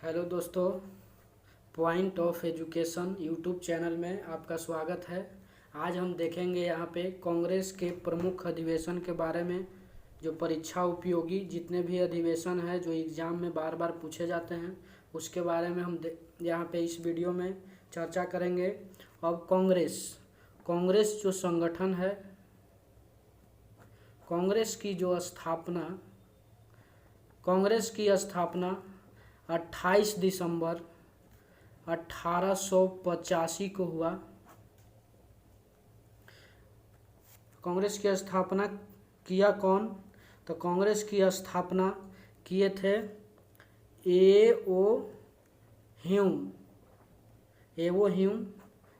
Hello दोस्तों, point of education YouTube channel में आपका स्वागत है। आज हम देखेंगे यहाँ पे कांग्रेस के प्रमुख अधिवेशन के बारे में, जो परीक्षा उपयोगी जितने भी अधिवेशन हैं जो एग्ज़ाम में बार बार पूछे जाते हैं, उसके बारे में हम यहाँ पे इस वीडियो में चर्चा करेंगे। अब कांग्रेस जो संगठन है, कांग्रेस की स्थापना 28 दिसंबर 1885 को हुआ। कांग्रेस की स्थापना किया कौन? तो कांग्रेस की स्थापना किए थे एओ ह्यूम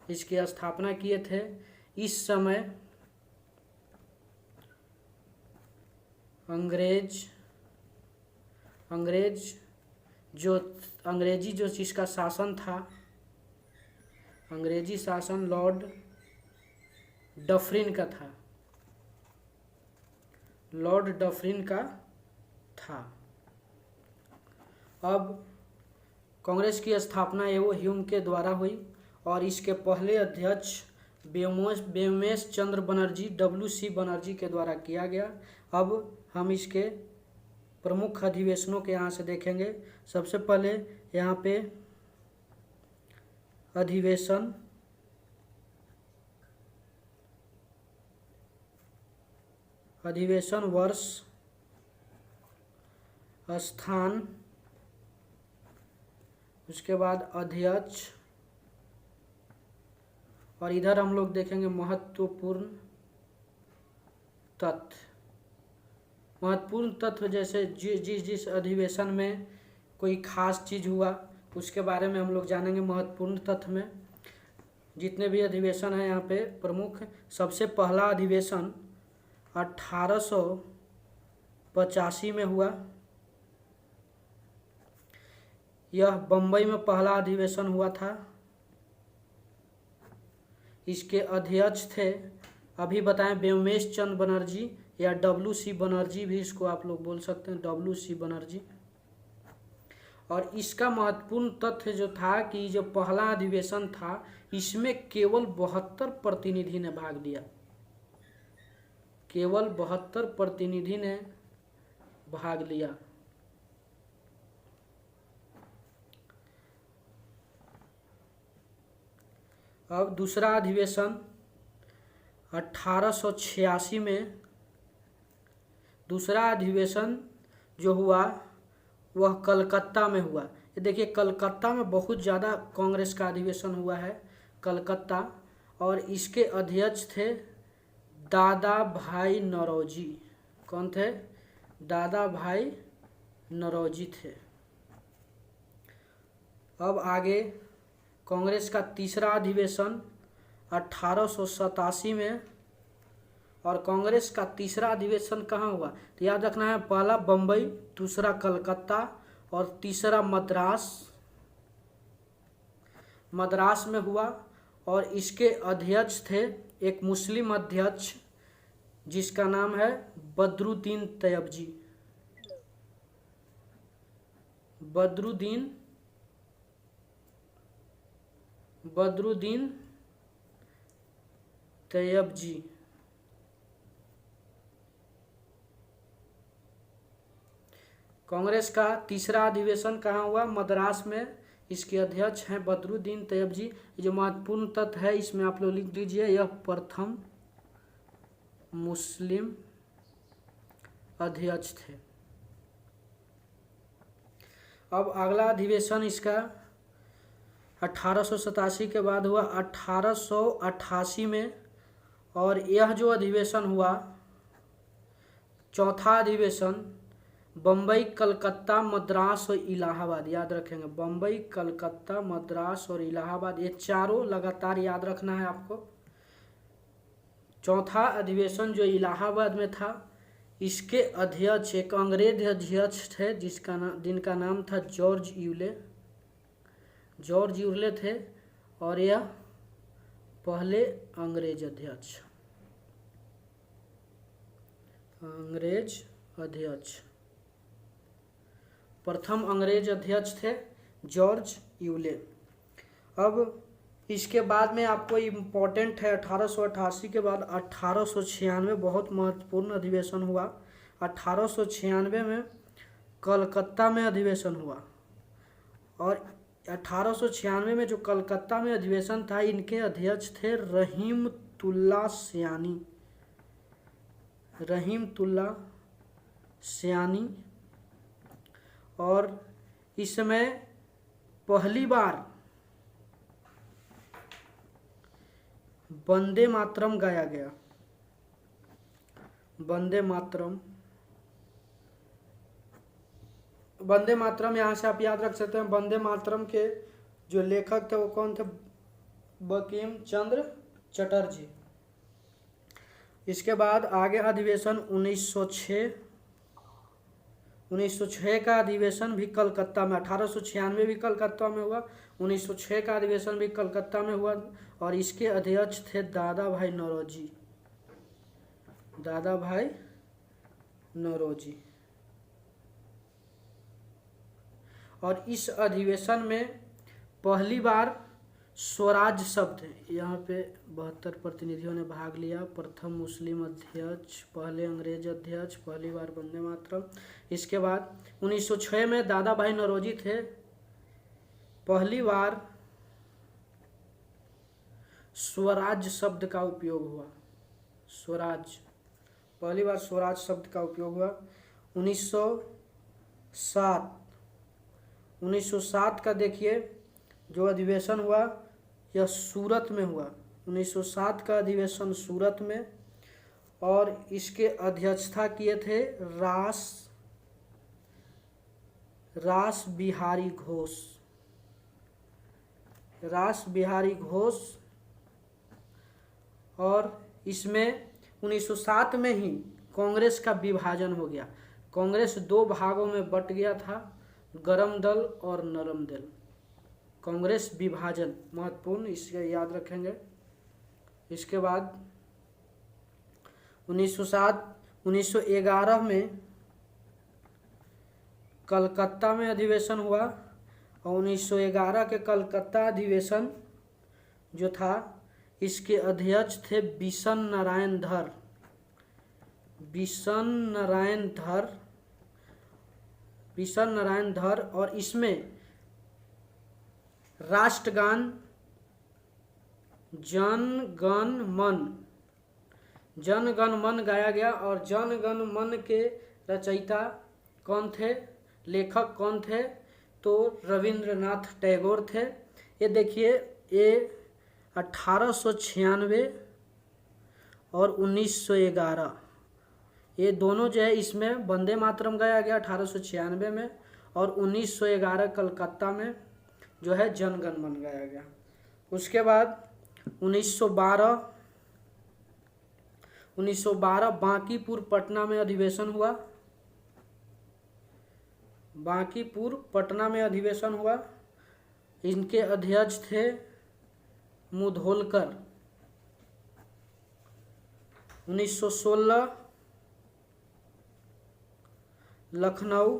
इसकी स्थापना किए थे। इस समय अंग्रेजी जो जिसका शासन था, अंग्रेजी शासन लॉर्ड डफरिन का था। अब कांग्रेस की स्थापना एओ ह्यूम के द्वारा हुई और इसके पहले अध्यक्ष व्योमेश चंद्र बनर्जी WC बनर्जी के द्वारा किया गया। अब हम इसके प्रमुख अधिवेशनों के यहाँ से देखेंगे। सबसे पहले यहाँ पे अधिवेशन वर्ष, स्थान, उसके बाद अध्यक्ष, और इधर हम लोग देखेंगे महत्वपूर्ण तत्व, जैसे जिस अधिवेशन में कोई खास चीज़ हुआ उसके बारे में हम लोग जानेंगे। महत्वपूर्ण तत्व में जितने भी अधिवेशन हैं यहाँ पे प्रमुख, सबसे पहला अधिवेशन 1885 में हुआ। यह बम्बई में पहला अधिवेशन हुआ था। इसके अध्यक्ष थे, अभी बताएं, व्योमेश चंद्र बनर्जी या WC बनर्जी भी इसको आप लोग बोल सकते हैं, WC बनर्जी। और इसका महत्वपूर्ण तथ्य जो था कि जो पहला अधिवेशन था इसमें केवल 72 प्रतिनिधि ने भाग लिया, केवल 72 प्रतिनिधि ने भाग लिया। अब दूसरा अधिवेशन 1886 में, दूसरा अधिवेशन जो हुआ वह कलकत्ता में हुआ। ये देखिए, कलकत्ता में बहुत ज़्यादा कांग्रेस का अधिवेशन हुआ है, कलकत्ता। और इसके अध्यक्ष थे दादा भाई नौरोजी। कौन थे? दादा भाई नौरोजी थे। अब आगे कांग्रेस का तीसरा अधिवेशन 1887 में, और कांग्रेस का तीसरा अधिवेशन कहाँ हुआ? तो याद रखना है, पहला बम्बई, दूसरा कलकत्ता और तीसरा मद्रास में हुआ। और इसके अध्यक्ष थे एक मुस्लिम अध्यक्ष जिसका नाम है बदरुद्दीन तैयबजी। कांग्रेस का तीसरा अधिवेशन कहाँ हुआ? मद्रास में। इसके अध्यक्ष हैं बदरुद्दीन तैयबजी। जो महत्वपूर्ण तथ्य है इसमें आप लोग लिख लीजिए, यह प्रथम मुस्लिम अध्यक्ष थे। अब अगला अधिवेशन इसका 1887 के बाद हुआ 1888 में, और यह जो अधिवेशन हुआ, चौथा अधिवेशन, बम्बई, कलकत्ता, मद्रास और इलाहाबाद। याद रखेंगे, बम्बई, कलकत्ता, मद्रास और इलाहाबाद, ये चारों लगातार याद रखना है आपको। चौथा अधिवेशन जो इलाहाबाद में था, इसके अध्यक्ष एक अंग्रेज अध्यक्ष थे जिनका नाम था जॉर्ज यूले थे, और यह पहले अंग्रेज अध्यक्ष प्रथम अंग्रेज अध्यक्ष थे जॉर्ज यूले। अब इसके बाद में आपको इम्पोर्टेंट है 1888 के बाद 1896 बहुत महत्वपूर्ण अधिवेशन हुआ। 1896 में कलकत्ता में अधिवेशन हुआ और 1896 में जो कलकत्ता में अधिवेशन था, इनके अध्यक्ष थे रहीमतुल्लाह सयानी। और इसमें पहली बार वंदे मातरम गाया गया। वंदे मातरम यहाँ से आप याद रख सकते हैं। वंदे मातरम के जो लेखक थे वो कौन थे? बंकिम चंद्र चटर्जी। इसके बाद आगे अधिवेशन 1906 का अधिवेशन भी कलकत्ता में, 1896 भी कलकत्ता में हुआ, 1906 का अधिवेशन भी कलकत्ता में हुआ और इसके अध्यक्ष थे दादा भाई नौरोजी। और इस अधिवेशन में पहली बार स्वराज शब्द, यहाँ पे 72 प्रतिनिधियों ने भाग लिया। प्रथम मुस्लिम अध्यक्ष, पहले अंग्रेज अध्यक्ष, पहली बार वंदे मातरम। इसके बाद 1906 में दादा भाई नौरोजी थे। पहली बार स्वराज शब्द का उपयोग हुआ। पहली बार स्वराज शब्द का उपयोग हुआ। 1907 का देखिए जो अधिवेशन हुआ यह सूरत में हुआ। 1907 का अधिवेशन सूरत में और इसके अध्यक्षता किए थे रास बिहारी घोष। और इसमें 1907 में ही कांग्रेस का विभाजन हो गया। कांग्रेस दो भागों में बट गया था, गरम दल और नरम दल। कांग्रेस विभाजन महत्वपूर्ण, इसे याद रखेंगे। इसके बाद 1911 में कलकत्ता में अधिवेशन हुआ और 1911 के कलकत्ता अधिवेशन जो था इसके अध्यक्ष थे बिशन नारायण धर और इसमें राष्ट्रगान जन गण मन गाया गया। और जन गण मन के रचयिता कौन थे, लेखक कौन थे? तो रविंद्रनाथ टैगोर थे। ये देखिए, ये 1896 और 1911 ये दोनों जो है, इसमें वंदे मातरम गाया गया 1896 में और 1911 कलकत्ता में जो है जन गण मन गाया गया। उसके बाद 1912 बांकीपुर पटना में अधिवेशन हुआ। इनके अध्यक्ष थे मुधोलकर। 1916 लखनऊ,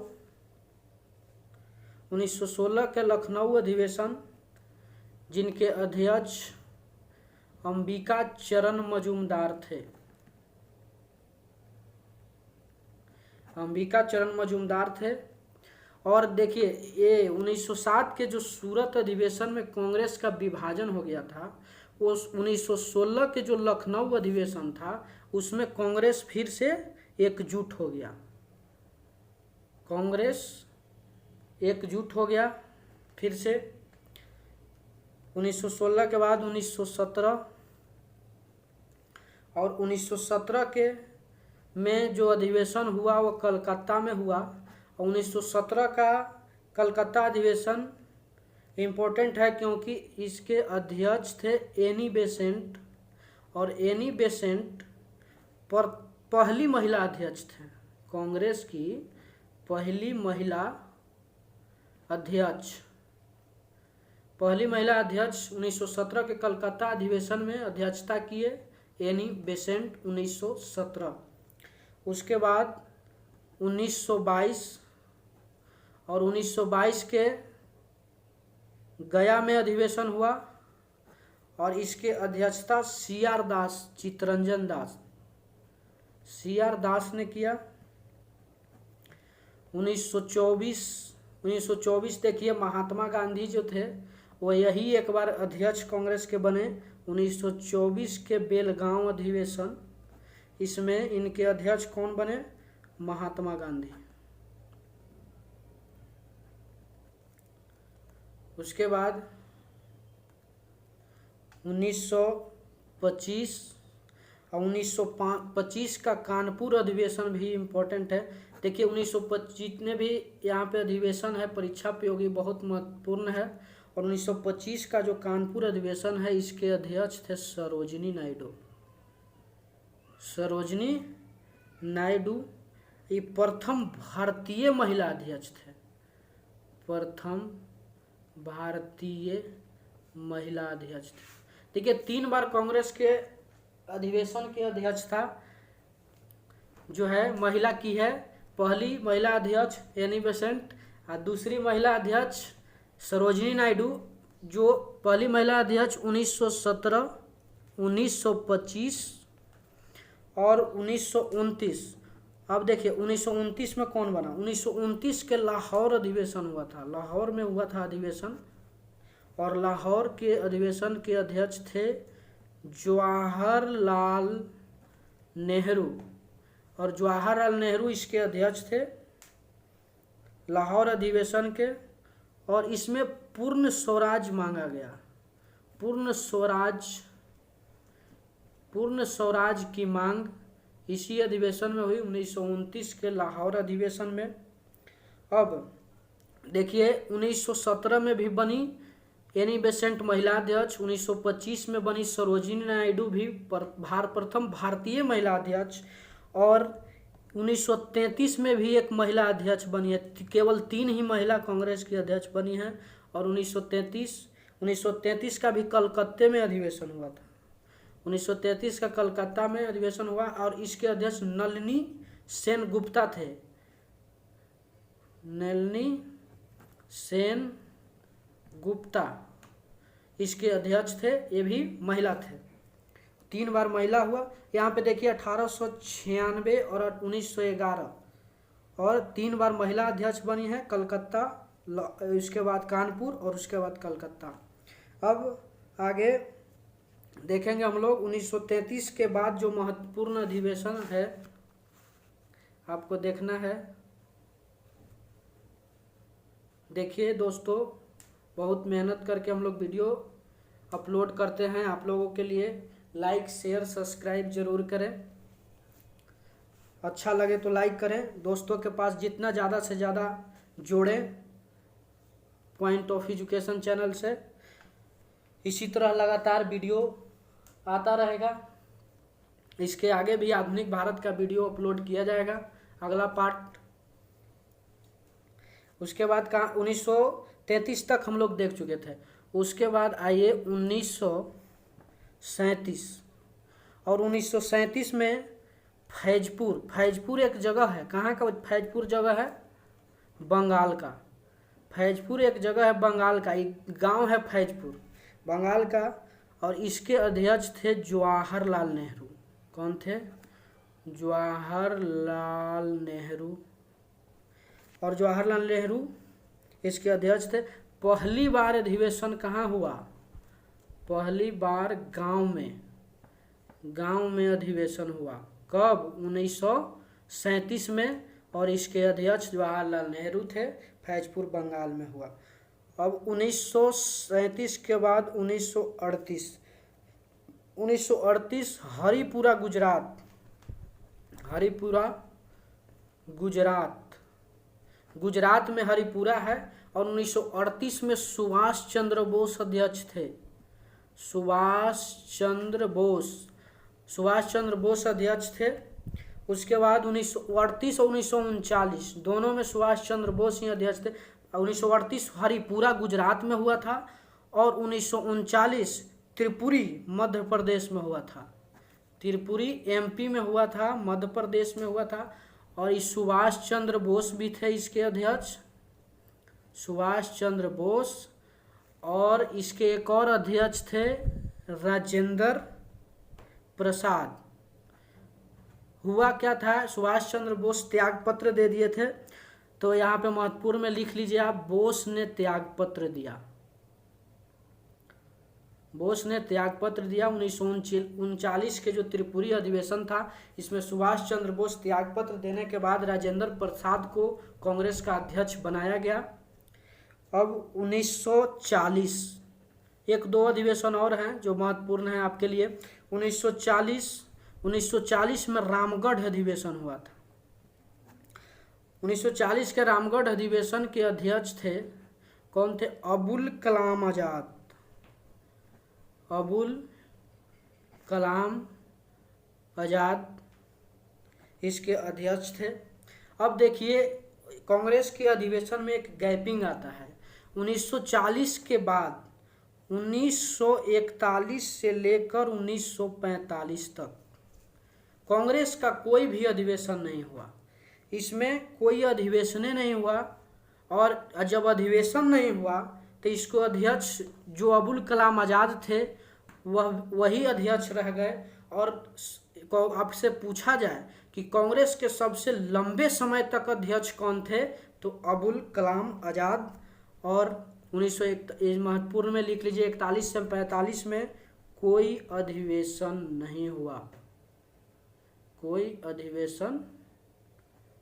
1916 के लखनऊ अधिवेशन जिनके अध्यक्ष अंबिका चरण मजूमदार थे। और देखिए, ये 1907 के जो सूरत अधिवेशन में कांग्रेस का विभाजन हो गया था, उस 1916 के जो लखनऊ अधिवेशन था उसमें कांग्रेस फिर से एकजुट हो गया। फिर से 1916 के बाद 1917 और 1917 के में जो अधिवेशन हुआ वो कलकत्ता में हुआ। और 1917 का कलकत्ता अधिवेशन इम्पोर्टेंट है क्योंकि इसके अध्यक्ष थे एनी बेसेंट और एनी बेसेंट पर पहली महिला अध्यक्ष थे, कांग्रेस की पहली महिला अध्यक्ष 1917 के कलकत्ता अधिवेशन में अध्यक्षता किए एनी बेसेंट 1917। उसके बाद 1922 और 1922 के गया में अधिवेशन हुआ और इसके अध्यक्षता CR दास, चित्तरंजन दास, CR दास ने किया। 1924 देखिए महात्मा गांधी जो थे वो यही एक बार अध्यक्ष कांग्रेस के बने। 1924 के बेलगांव अधिवेशन, इसमें इनके अध्यक्ष कौन बने? महात्मा गांधी। उसके बाद 1925 और 1925 का कानपुर अधिवेशन भी इम्पोर्टेंट है। देखिए 1925 जितने भी यहाँ पे अधिवेशन है परीक्षा उपयोगी बहुत महत्वपूर्ण है। और 1925 का जो कानपुर अधिवेशन है इसके अध्यक्ष थे सरोजिनी नायडू। सरोजिनी नायडू ये प्रथम भारतीय महिला अध्यक्ष थे, प्रथम भारतीय महिला अध्यक्ष थे। देखिए 3 बार कांग्रेस के अधिवेशन के अध्यक्षता जो है महिला की है। पहली महिला अध्यक्ष एनी बेसेंट और दूसरी महिला अध्यक्ष सरोजिनी नायडू। जो पहली महिला अध्यक्ष 1917, 1925 और 1929। अब देखिए 1929 में कौन बना? 1929 के लाहौर अधिवेशन हुआ था, लाहौर में हुआ था अधिवेशन। और लाहौर के अधिवेशन के अध्यक्ष थे जवाहरलाल नेहरू, और जवाहरलाल नेहरू इसके अध्यक्ष थे लाहौर अधिवेशन के। और इसमें पूर्ण स्वराज मांगा गया, पूर्ण स्वराज की मांग इसी अधिवेशन में हुई 1929 के लाहौर अधिवेशन में। अब देखिए 1917 में भी बनी एनी बेसेंट महिला अध्यक्ष, 1925 में बनी सरोजिनी नायडू भी प्रथम भारतीय महिला अध्यक्ष, और 1933 में भी एक महिला अध्यक्ष बनी है। केवल 3 ही महिला कांग्रेस की अध्यक्ष बनी है। और 1933 का भी कलकत्ते में अधिवेशन हुआ था। 1933 का कलकत्ता में अधिवेशन हुआ और इसके अध्यक्ष नलिनी सेन गुप्ता थे। नलिनी सेन गुप्ता इसके अध्यक्ष थे, ये भी महिला थे। 3 बार महिला हुआ। यहाँ पे देखिए 1896 और 1911 और 3 बार महिला अध्यक्ष बनी है, कलकत्ता, उसके बाद कानपुर और उसके बाद कलकत्ता। अब आगे देखेंगे हम लोग 1933 के बाद जो महत्वपूर्ण अधिवेशन है आपको देखना है। देखिए दोस्तों बहुत मेहनत करके हम लोग वीडियो अपलोड करते हैं आप लोगों के लिए। लाइक शेयर सब्सक्राइब जरूर करें, अच्छा लगे तो लाइक करें, दोस्तों के पास जितना ज़्यादा से ज़्यादा जोड़ें पॉइंट ऑफ एजुकेशन चैनल से। इसी तरह लगातार वीडियो आता रहेगा। इसके आगे भी आधुनिक भारत का वीडियो अपलोड किया जाएगा, अगला पार्ट। उसके बाद का 1933 तक हम लोग देख चुके थे। उसके बाद आइए 1937 और 1937 में फैजपुर एक जगह है। कहाँ का फैजपुर जगह है? बंगाल का। फैजपुर एक जगह है बंगाल का, एक गांव है फैजपुर बंगाल का। और इसके अध्यक्ष थे जवाहरलाल नेहरू। कौन थे? जवाहरलाल नेहरू। और जवाहरलाल नेहरू इसके अध्यक्ष थे। पहली बार अधिवेशन कहाँ हुआ? पहली बार गांव में अधिवेशन हुआ। कब? 1937 में। और इसके अध्यक्ष जवाहरलाल नेहरू थे, फैजपुर बंगाल में हुआ। अब 1937 के बाद 1938 हरिपुरा गुजरात में हरिपुरा है। और 1938 में सुभाष चंद्र बोस अध्यक्ष थे। सुभाष चंद्र बोस अध्यक्ष थे। उसके बाद 1938 और 1939 दोनों में सुभाष चंद्र बोस ही अध्यक्ष थे। 1938 हरिपुरा गुजरात में हुआ था और 1939 त्रिपुरी मध्य प्रदेश में हुआ था। त्रिपुरी MP में हुआ था, मध्य प्रदेश में हुआ था। और इस सुभाष चंद्र बोस भी थे इसके अध्यक्ष, सुभाष चंद्र बोस। और इसके एक और अध्यक्ष थे राजेंद्र प्रसाद। हुआ क्या था, सुभाष चंद्र बोस त्याग पत्र दे दिए थे, तो यहाँ पे महत्वपूर्ण में लिख लीजिए आप, बोस ने त्याग पत्र दिया। बोस ने त्याग पत्र दिया। 1939 के जो त्रिपुरी अधिवेशन था, इसमें सुभाष चंद्र बोस त्याग पत्र देने के बाद राजेंद्र प्रसाद को कांग्रेस का अध्यक्ष बनाया गया। अब 1940 एक दो अधिवेशन और हैं जो महत्वपूर्ण हैं आपके लिए। 1940 में रामगढ़ अधिवेशन हुआ था। 1940 के रामगढ़ अधिवेशन के अध्यक्ष थे, कौन थे? अबुल कलाम आजाद। अबुल कलाम आजाद इसके अध्यक्ष थे। अब देखिए, कांग्रेस के अधिवेशन में एक गैपिंग आता है। 1940 के बाद 1941 से लेकर 1945 तक कांग्रेस का कोई भी अधिवेशन नहीं हुआ। इसमें कोई अधिवेशन नहीं हुआ, और जब अधिवेशन नहीं हुआ तो इसको अध्यक्ष जो अबुल कलाम आज़ाद थे वही अध्यक्ष रह गए। और आपसे पूछा जाए कि कांग्रेस के सबसे लंबे समय तक अध्यक्ष कौन थे, तो अबुल कलाम आज़ाद। और 1901 महत्वपूर्ण में लिख लीजिए, 41 से 45 में कोई अधिवेशन नहीं हुआ। कोई अधिवेशन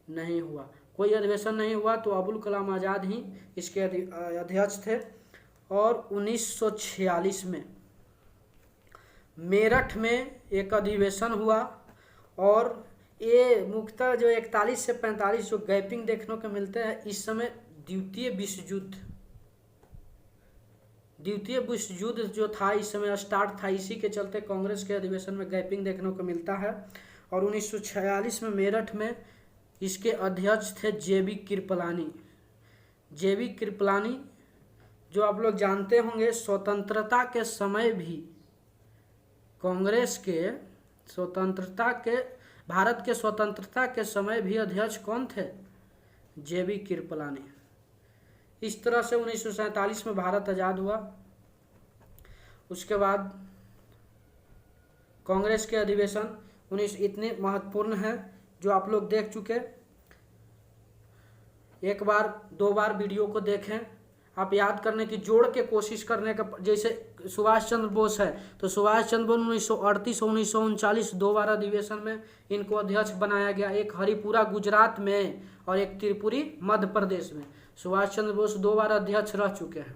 नहीं हुआ। कोई अधिवेशन नहीं हुआ तो अबुल कलाम आज़ाद ही इसके अध्यक्ष थे। और 1946 में मेरठ में एक अधिवेशन हुआ, और ये मुख्यतः जो 41 से 45 जो गैपिंग देखने को मिलते हैं, इस समय द्वितीय विश्व युद्ध जो था इस समय स्टार्ट था। इसी के चलते कांग्रेस के अधिवेशन में गैपिंग देखने को मिलता है। और 1946 में मेरठ में इसके अध्यक्ष थे जेबी कृपलानी। जेबी कृपलानी जो आप लोग जानते होंगे, स्वतंत्रता के समय भी कांग्रेस के भारत के स्वतंत्रता के समय भी अध्यक्ष कौन थे? जेबी कृपलानी। इस तरह से 1947 में भारत आज़ाद हुआ। उसके बाद कांग्रेस के अधिवेशन इतने महत्वपूर्ण हैं जो आप लोग देख चुके। एक बार दो बार वीडियो को देखें, आप याद करने की, जोड़ के कोशिश करने का। जैसे सुभाष चंद्र बोस है तो सुभाष चंद्र बोस 1938 और 1939 दो बार अधिवेशन में इनको अध्यक्ष बनाया गया। एक हरिपुरा गुजरात में और एक त्रिपुरी मध्य प्रदेश में। सुभाष चंद्र बोस दो बार अध्यक्ष रह चुके हैं।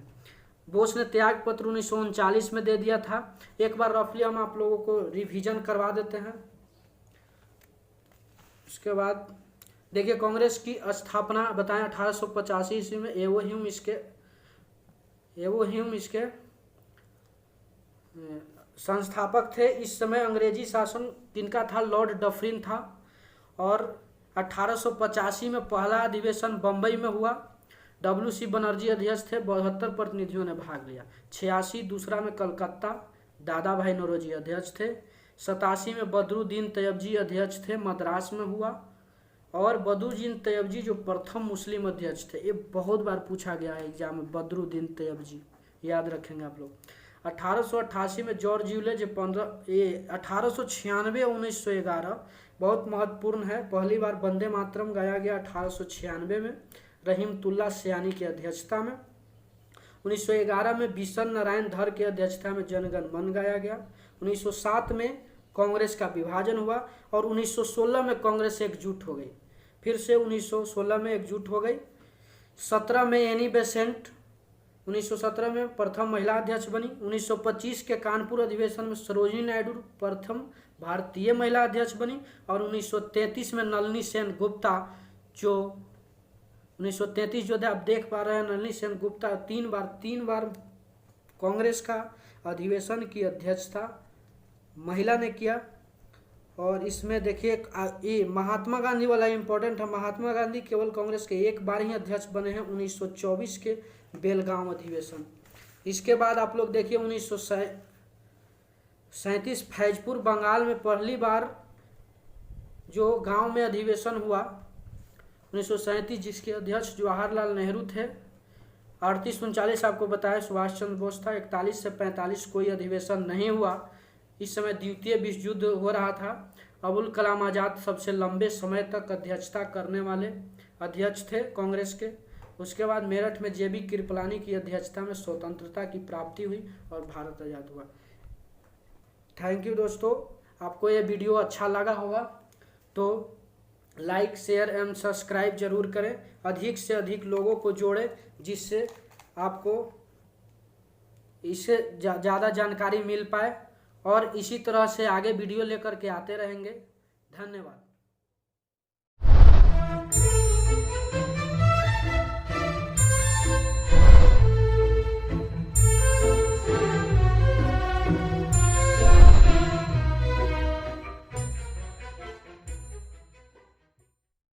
बोस ने त्याग पत्र 1939 में दे दिया था। एक बार रफली हम आप लोगों को रिवीजन करवा देते हैं। उसके बाद देखिए, कांग्रेस की स्थापना बताएं 1885 ईस्वी में। एवो ह्यूम इसके संस्थापक थे। इस समय अंग्रेजी शासन किनका था? लॉर्ड डफरिन था। और 1885 में पहला अधिवेशन बम्बई में हुआ। WC बनर्जी अध्यक्ष थे, 72 प्रतिनिधियों ने भाग लिया। 86 दूसरा में कलकत्ता, दादा भाई नौरोजी अध्यक्ष थे। 87 में बदरुद्दीन तैयबजी अध्यक्ष थे, मद्रास में हुआ। और बदरुद्दीन तैयबजी जो प्रथम मुस्लिम अध्यक्ष थे, ये बहुत बार पूछा गया है एग्जाम में, बदरुद्दीन तैयबजी याद रखेंगे आप लोग। 1888 में जॉर्ज यूले जो 1896 और 1911 बहुत महत्वपूर्ण है। पहली बार वंदे मातरम गाया गया 1896 में, रहीमतुल्लाह सयानी की अध्यक्षता में। 1911 में बिशन नारायण धर की अध्यक्षता में जनगण मन गाया गया। 1907 में कांग्रेस का विभाजन हुआ और 1916 में कांग्रेस एकजुट हो गई। फिर से 1916 में एकजुट हो गई। 17 में एनी बेसेंट 1917 में प्रथम महिला अध्यक्ष बनी। 1925 के कानपुर अधिवेशन में सरोजिनी नायडू प्रथम भारतीय महिला अध्यक्ष बनी। और 1933 में नलिनी सेन गुप्ता जो 1933 जो आप देख पा रहे हैं, नलिनी सेन गुप्ता तीन बार कांग्रेस का अधिवेशन की अध्यक्षता महिला ने किया। और इसमें देखिए ये महात्मा गांधी वाला इम्पोर्टेंट है। महात्मा गांधी केवल कांग्रेस के एक बार ही अध्यक्ष बने हैं, 1924 के बेलगांव अधिवेशन। इसके बाद आप लोग देखिए 1937 फैजपुर बंगाल में पहली बार जो गांव में अधिवेशन हुआ 1937, जिसके अध्यक्ष जवाहरलाल नेहरू थे। 38-39 आपको बताया सुभाष चंद्र बोस था। 41 से 45 कोई अधिवेशन नहीं हुआ। इस समय द्वितीय विश्व युद्ध हो रहा था। अबुल कलाम आज़ाद सबसे लंबे समय तक अध्यक्षता करने वाले अध्यक्ष थे कांग्रेस के। उसके बाद मेरठ में जेबी कृपलानी की अध्यक्षता में स्वतंत्रता की प्राप्ति हुई और भारत आज़ाद हुआ। थैंक यू दोस्तों, आपको ये वीडियो अच्छा लगा होगा तो लाइक शेयर एवं सब्सक्राइब जरूर करें। अधिक से अधिक लोगों को जोड़ें जिससे आपको इससे ज़्यादा जानकारी मिल पाए, और इसी तरह से आगे वीडियो लेकर के आते रहेंगे। धन्यवाद।